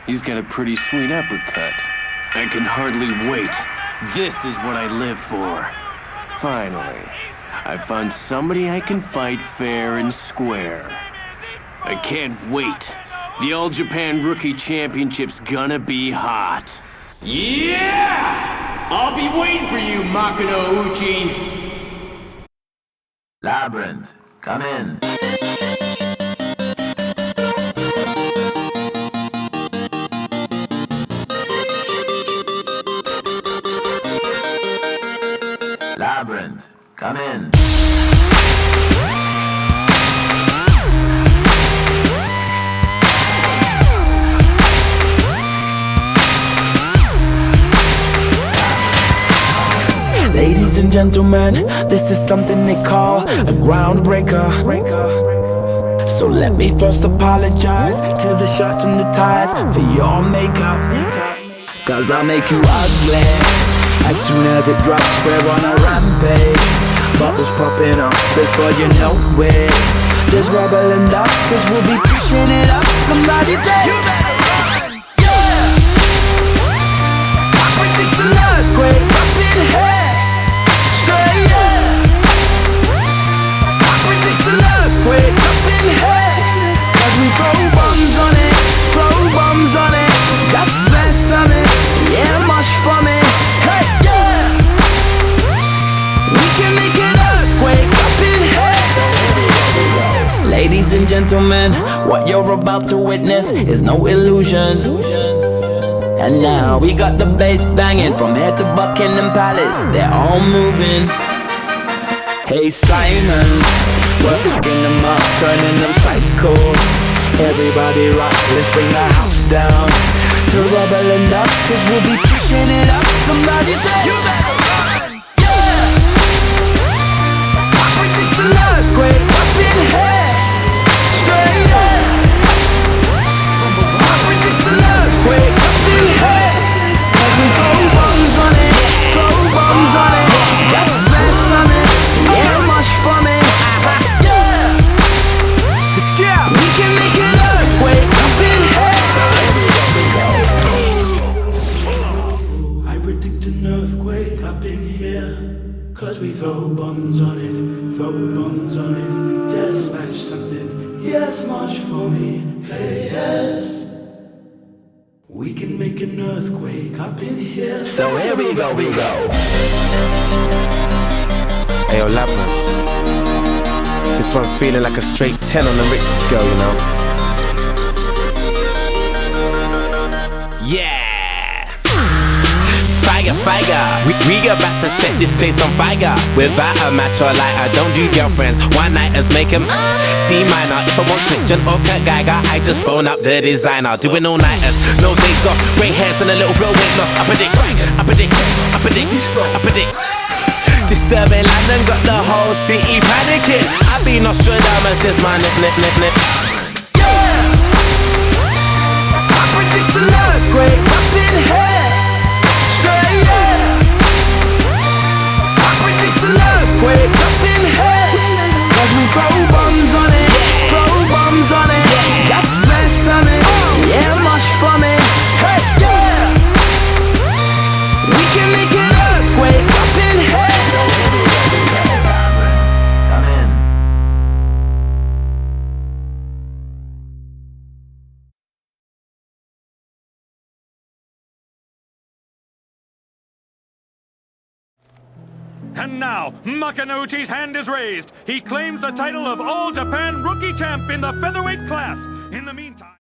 He's got a pretty sweet uppercut. I can hardly wait. This is what I live for. Finally, I found somebody I can fight fair and square. I can't wait. The All Japan Rookie Championship's gonna be hot. Yeah! I'll be waiting for you, Makino Uchi. Labyrinth, come in. Labyrinth, come in. Ladies and gentlemen, this is something they call a groundbreaker. So let me first apologize to the shirts and the ties for your makeup. Cause I'll make you ugly as soon as it drops. We're on a rampage, bubbles popping up before you know it. There's rubble and dust cause we'll be pushing it up. Somebody say you better run, yeah. I predict an earthquake up in here. Say yeah. I predict an earthquake up in here. Cause we throw bombs on it, throw bombs on it. Just mess on it, yeah, mush for me. Hey, yeah. We can make an earthquake up in here. Ladies and gentlemen, what you're about to witness is no illusion. And now we got the bass banging from here to Buckingham Palace. They're all moving. Hey Simon, working them up, turning them psycho. Everybody rock, let's bring the house down to rubble and dust, cause we'll be pushing it up. Somebody say you better run, yeah. I predict an earthquake up in here. Say yeah. I predict an earthquake up in here. Cause we throw bombs on it, throw bombs on it. Just mess on it, yeah, much for me. Yeah. We can make an earthquake up in here. I predict an earthquake up in here. Cause we throw bombs on it, throw bombs on it. Just smash something, yes, much for me. Hey, yes. We can make an earthquake up in here. So here we go, we go. Hey, yo, Labyrinth. This one's feeling like a straight 10 on the Richter scale, you know? Yeah! Fire. We about to set this place on fire. Without a match or lighter, don't do girlfriends. One nighters make them C minor. If I want Christian or Kurt Geiger, I just phone up the designer. Doing all nighters, no days off. Grey hairs and a little bro weight loss. I predict. Disturbing London got the whole city panicking. I've been Nostradamus, this my nip. Yeah. I predict an earthquake up in here. Say yeah. I predict an earthquake up in here. Cause we throw bombs on it, throw bombs on it. Just mess on it, yeah, much for me. Hey, yeah. We can make an earthquake up in here. Come in. And now, Makinouchi's hand is raised. He claims the title of All Japan Rookie Champ in the featherweight class. In the meantime...